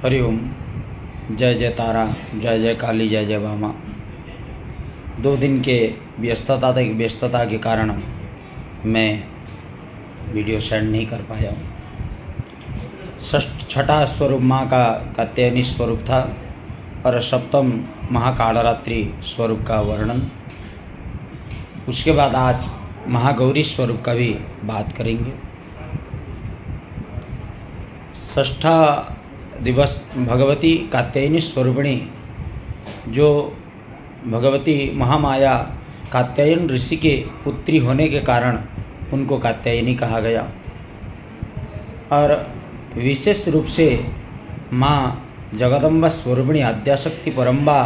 हरिओम। जय जय तारा, जय जय काली, जय जय बामा। 2 दिन के व्यस्तता के कारण मैं वीडियो सेंड नहीं कर पाया। छठा स्वरूप माँ का कात्यायनी स्वरूप था और सप्तम महाकालरात्रि स्वरूप का वर्णन। उसके बाद आज महागौरी स्वरूप का भी बात करेंगे। षष्ठा दिवस भगवती कात्यायनी स्वरूपिणी, जो भगवती महामाया कात्यायन ऋषि के पुत्री होने के कारण उनको कात्यायनी कहा गया। और विशेष रूप से माँ जगदम्बा स्वरूपिणी आद्याशक्ति परम्बा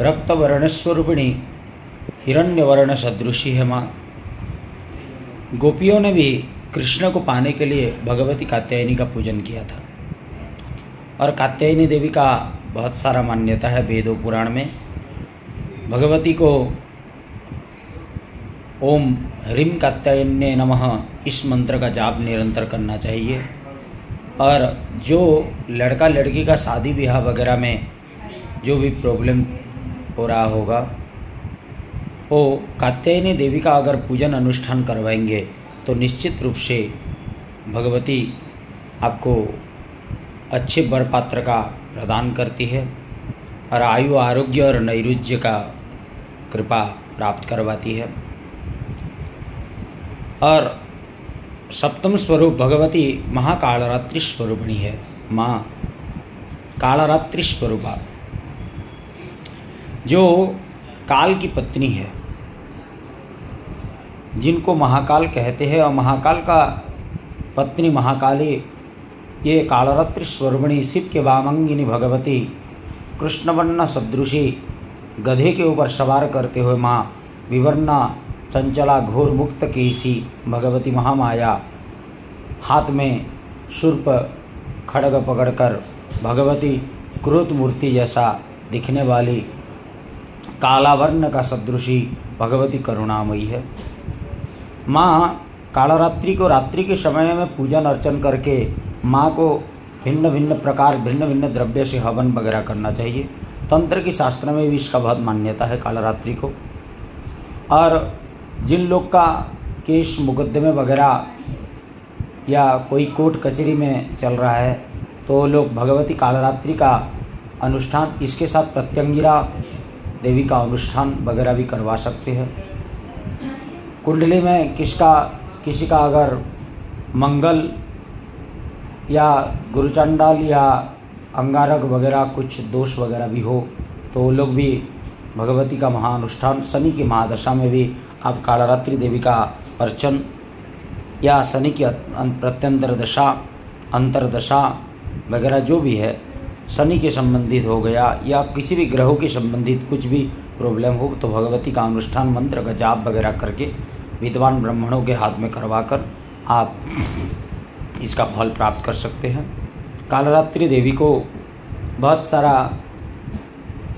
रक्तवर्ण स्वरूपिणी हिरण्यवर्ण सदृशी है माँ। गोपियों ने भी कृष्ण को पाने के लिए भगवती कात्यायनी का पूजन किया था। और कात्यायनी देवी का बहुत सारा मान्यता है वेदों पुराण में। भगवती को ओम ह्रीं कात्यायन्ये नमः इस मंत्र का जाप निरंतर करना चाहिए। और जो लड़का लड़की का शादी ब्याह वगैरह में जो भी प्रॉब्लम हो रहा होगा, वो कात्यायनी देवी का अगर पूजन अनुष्ठान करवाएंगे तो निश्चित रूप से भगवती आपको अच्छे वर पात्र का प्रदान करती है और आयु, आरोग्य और नैरुज्य का कृपा प्राप्त करवाती है। और सप्तम स्वरूप भगवती महाकालरात्रि स्वरूपिणी है। माँ कालरात्रि स्वरूपा, जो काल की पत्नी है, जिनको महाकाल कहते हैं। और महाकाल का पत्नी महाकाली, ये कालरात्रि स्वरूपिणी शिव के वामंगिनी भगवती कृष्णवर्ण सदृशी गधे के ऊपर सवार करते हुए माँ विवर्णा चंचला घोर मुक्त केसी भगवती महामाया हाथ में शूर्प खड्ग पकड़कर भगवती क्रोध मूर्ति जैसा दिखने वाली कालावर्ण का सदृशी भगवती करुणामयी है। माँ कालरात्रि को रात्रि के समय में पूजन अर्चन करके माँ को भिन्न भिन्न द्रव्य से हवन वगैरह करना चाहिए। तंत्र की शास्त्र में भी इसका बहुत मान्यता है कालरात्रि को। और जिन लोग का केस मुकदमे वगैरह या कोई कोर्ट कचहरी में चल रहा है, तो लोग भगवती कालरात्रि का अनुष्ठान, इसके साथ प्रत्यंगिरा देवी का अनुष्ठान वगैरह भी करवा सकते हैं। कुंडली में किसी का अगर मंगल या गुरुचंडाल या अंगारक वगैरह कुछ दोष वगैरह भी हो, तो वो लोग भी भगवती का महाअनुष्ठान, शनि की महादशा में भी आप कालरात्रि देवी का अर्चन या शनि की प्रत्यंतर दशा, अंतरदशा वगैरह जो भी है, शनि के संबंधित हो गया या किसी भी ग्रहों के संबंधित कुछ भी प्रॉब्लम हो, तो भगवती का अनुष्ठान मंत्र का जाप वगैरह करके विद्वान ब्राह्मणों के हाथ में करवाकर आप इसका फल प्राप्त कर सकते हैं। कालरात्रि देवी को बहुत सारा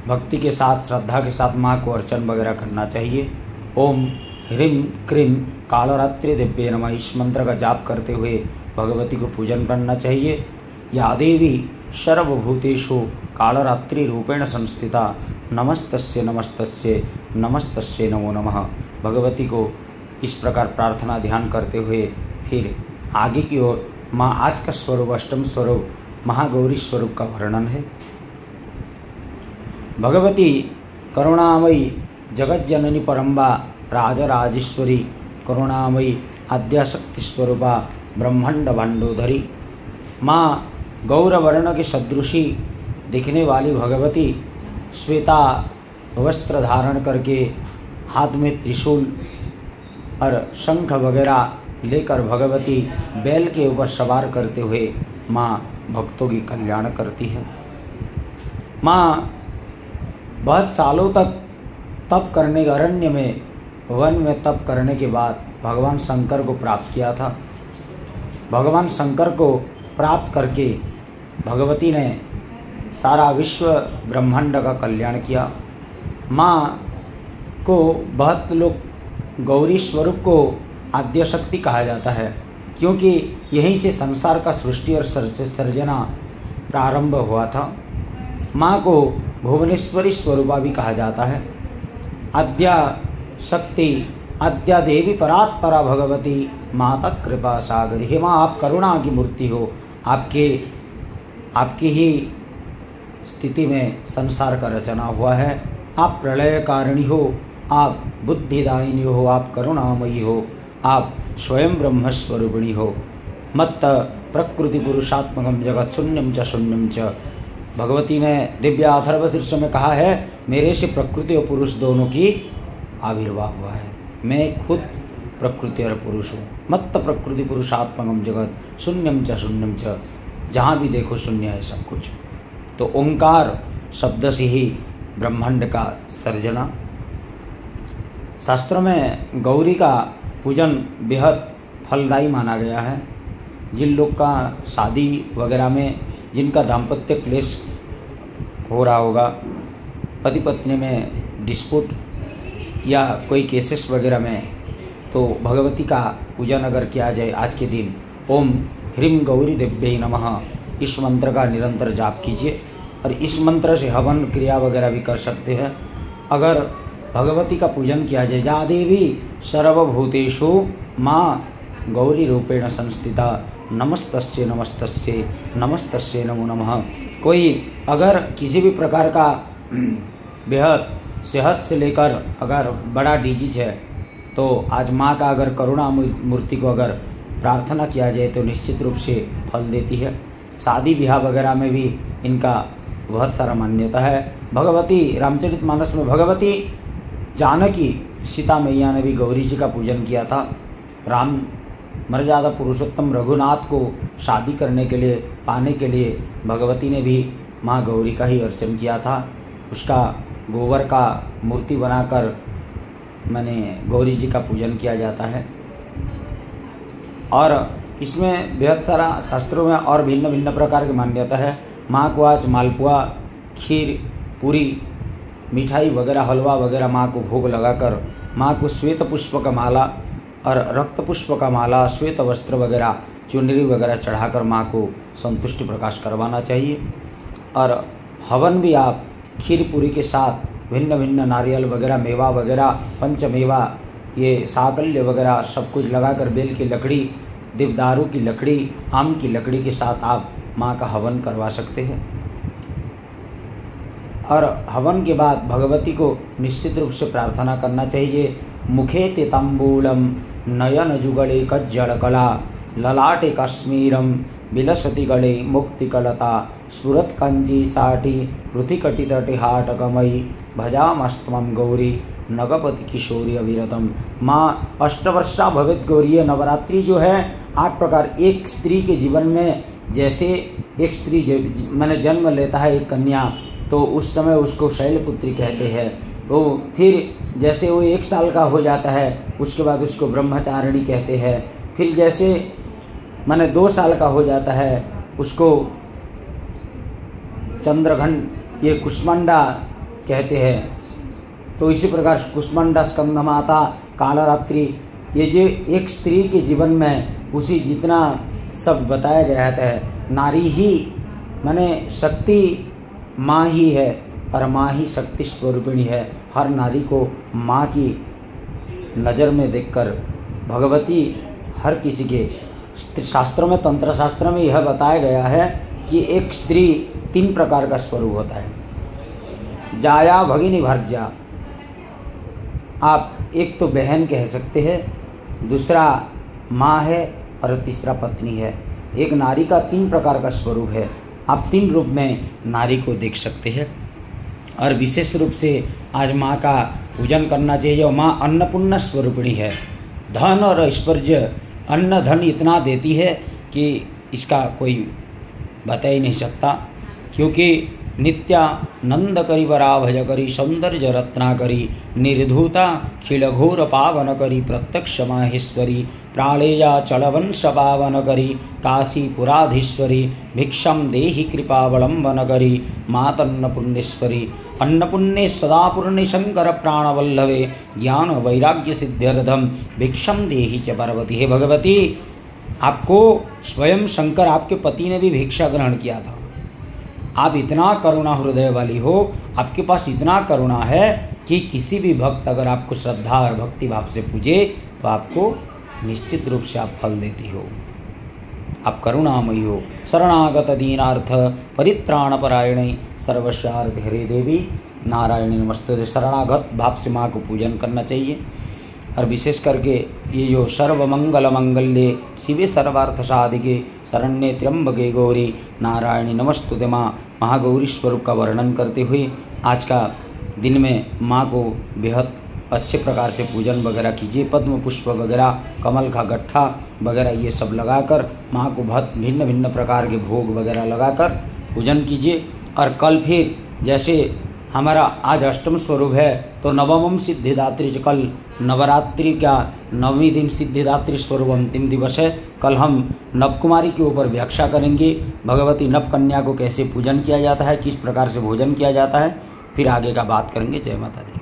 भक्ति के साथ, श्रद्धा के साथ माँ को अर्चन वगैरह करना चाहिए। ओम ह्रीं क्रीं कालरात्रि देव्ये नमः इस मंत्र का जाप करते हुए भगवती को पूजन करना चाहिए। या देवी सर्वभूतेषु कालरात्रि रूपेण संस्थिता नमस्तस्ये नमस्तस्ये नमस्तस्ये नमो नमः। भगवती को इस प्रकार प्रार्थना ध्यान करते हुए फिर आगे की ओर माँ आज का स्वरूप, अष्टम स्वरूप महागौरी स्वरूप का वर्णन है। भगवती करुणामयी जगत जननी परम्बा राजराजेश्वरी करुणामयी आद्याशक्ति स्वरूपा ब्रह्मांड भांडोधरी। माँ गौरवर्ण के सदृशी दिखने वाली भगवती श्वेता वस्त्र धारण करके हाथ में त्रिशूल और शंख वगैरह लेकर भगवती बैल के ऊपर सवार करते हुए माँ भक्तों की कल्याण करती है। माँ बहुत सालों तक तप करने के अरण्य में, वन में तप करने के बाद भगवान शंकर को प्राप्त किया था। भगवान शंकर को प्राप्त करके भगवती ने सारा विश्व ब्रह्मांड का कल्याण किया। माँ को बहुत लोग गौरी स्वरूप को आद्यशक्ति कहा जाता है, क्योंकि यहीं से संसार का सृष्टि और सर्जना प्रारंभ हुआ था। माँ को भुवनेश्वरी स्वरूपा भी कहा जाता है। आद्या शक्ति, आद्या देवी परात्परा भगवती माता कृपा सागरी। हे माँ, आप करुणा की मूर्ति हो। आपकी ही स्थिति में संसार का रचना हुआ है। आप प्रलय कारिणी हो, आप बुद्धिदायिनी हो, आप करुणामयी हो, आप स्वयं ब्रह्मस्वरूपिणी हो। मत्त प्रकृति पुरुषात्मकम जगत शून्यम च शून्यम च। भगवती ने दिव्य अथर्व शीर्ष में कहा है, मेरे से प्रकृति और पुरुष दोनों की आविर्भाव हुआ है। मैं खुद प्रकृति और पुरुष हूँ। मत्त प्रकृति पुरुषात्मकम जगत शून्यम च शून्यम च। जहाँ भी देखो शून्य है सब कुछ। तो ओंकार शब्द से ही ब्रह्मांड का सर्जना। शास्त्रों में गौरी का पूजन बेहद फलदायी माना गया है। जिन लोग का शादी वगैरह में, जिनका दाम्पत्य क्लेश हो रहा होगा, पति पत्नी में डिस्प्यूट या कोई केसेस वगैरह में, तो भगवती का पूजन अगर किया जाए आज के दिन, ओम ह्रीं गौरी देव्यै नमः, इस मंत्र का निरंतर जाप कीजिए। और इस मंत्र से हवन क्रिया वगैरह भी कर सकते हैं। अगर भगवती का पूजन किया जाए, जा देवी सर्वभूतेषु माँ गौरी रूपेण संस्थिता, नमस्तस्ये नमस्तस्ये नमस्तस्ये नमो नमः। कोई अगर किसी भी प्रकार का बेहद सेहत से लेकर अगर बड़ा डिजीज है, तो आज माँ का अगर करुणा मूर्ति को अगर प्रार्थना किया जाए तो निश्चित रूप से फल देती है। शादी ब्याह वगैरह में भी इनका बहुत सारा मान्यता है। भगवती रामचरितमानस में भगवती जानकी सीता मैया ने भी गौरी जी का पूजन किया था। राम मर्यादा पुरुषोत्तम रघुनाथ को शादी करने के लिए, पाने के लिए भगवती ने भी माँ गौरी का ही अर्चन किया था। उसका गोबर का मूर्ति बनाकर मैंने गौरी जी का पूजन किया जाता है। और इसमें बेहद सारा शास्त्रों में और भिन्न भिन्न प्रकार की मान्यता है। माँ को आज मालपुआ, खीर, पूरी, मिठाई वगैरह, हलवा वगैरह माँ को भोग लगाकर माँ को श्वेत पुष्प का माला और रक्त पुष्प का माला, श्वेत वस्त्र वगैरह, चुनरी वगैरह चढ़ाकर माँ को संतुष्टि प्रकाश करवाना चाहिए। और हवन भी आप खीर पूरी के साथ भिन्न भिन्न नारियल वगैरह, मेवा वगैरह, पंचमेवा, ये साकल्य वगैरह सब कुछ लगाकर बेल की लकड़ी, देवदारू की लकड़ी, आम की लकड़ी के साथ आप माँ का हवन करवा सकते हैं। और हवन के बाद भगवती को निश्चित रूप से प्रार्थना करना चाहिए। मुखे ते तांबूलम नयन जुगले कज्जड़कला ललाटे कश्मीरम विलसति गले मुक्तिकलता स्फुरत् कंची साटी पृथिकटितटे हाटकमयी भजामस्तमं गौरी नगपति किशोरी अविरतम। माँ अष्टवर्षा भवेत गौरी। नवरात्रि जो है 8 प्रकार, एक स्त्री के जीवन में जैसे एक स्त्री मैंने जन्म लेता है एक कन्या, तो उस समय उसको शैलपुत्री कहते हैं। वो फिर जैसे वो 1 साल का हो जाता है उसके बाद उसको ब्रह्मचारिणी कहते हैं। फिर जैसे मैंने 2 साल का हो जाता है उसको चंद्रघंट, ये कुष्मांडा कहते हैं। तो इसी प्रकार कुष्मांडा, स्कंदमाता, कालरात्रि, ये जो एक स्त्री के जीवन में उसी जितना सब बताया गया है। नारी ही माने शक्ति माँ ही है और माँ ही शक्ति स्वरूपिणी है। हर नारी को माँ की नज़र में देखकर भगवती हर किसी के, शास्त्रों में, तंत्र शास्त्र में यह बताया गया है कि एक स्त्री 3 प्रकार का स्वरूप होता है। जाया भगिनी भर्जा, आप एक तो बहन कह सकते हैं, दूसरा माँ है और तीसरा पत्नी है। एक नारी का 3 प्रकार का स्वरूप है। आप 3 रूप में नारी को देख सकते हैं। और विशेष रूप से आज माँ का पूजन करना चाहिए। और माँ अन्नपूर्णा स्वरूपिणी है। धन और ऐश्वर्य, अन्न धन इतना देती है कि इसका कोई बता ही नहीं सकता। क्योंकि नित्यानंद करी वराभय करी सौंदर्य रत्ना करी निर्धूता खिलघोर पावन करी प्रत्यक्ष माहेश्वरी प्राणेया चलवंश पावन करी काशीपुराधीश्वरी भिक्षम देहि कृपावलंबन करी मातन्नपुण्येश्वरी अन्नपुण्ये सदापूर्णे शंकर प्राणवल्लभे ज्ञान वैराग्य सिद्ध्यर्थम भिक्षम देहि च पार्वती। हे भगवती, आपको स्वयं शंकर, आपके पति ने भी भिक्षा ग्रहण किया था। आप इतना करुणा हृदय वाली हो, आपके पास इतना करुणा है कि किसी भी भक्त अगर आपको श्रद्धा और भक्ति भाव से पूजे तो आपको निश्चित रूप से आप फल देती हो। आप करुणामयी हो। शरणागत दीनार्थ परित्राण परायणे सर्वस्यार्थ हरे देवी नारायणी नमस्ते। शरणागत भाव से माँ को पूजन करना चाहिए। और विशेष करके ये जो सर्वमंगल मंगल्ये शिवे सर्वार्थ साधिके शरण्ये त्र्यंबके गौरी नारायणी नमस्तुते माँ महागौरी स्वरूप का वर्णन करते हुए आज का दिन में माँ को बेहद अच्छे प्रकार से पूजन वगैरह कीजिए। पद्म पुष्प वगैरह, कमल का गट्ठा वगैरह ये सब लगाकर माँ को भिन्न भिन्न प्रकार के भोग वगैरह लगाकर पूजन कीजिए। और कल फिर जैसे हमारा आज अष्टम स्वरूप है तो नवमम सिद्धिदात्री, कल नवरात्रि का 9वें दिन सिद्धिदात्री स्वरूप अंतिम दिवस है। कल हम नवकुमारी के ऊपर व्याख्या करेंगे, भगवती नव कन्या को कैसे पूजन किया जाता है, किस प्रकार से भोजन किया जाता है, फिर आगे का बात करेंगे। जय माता दी।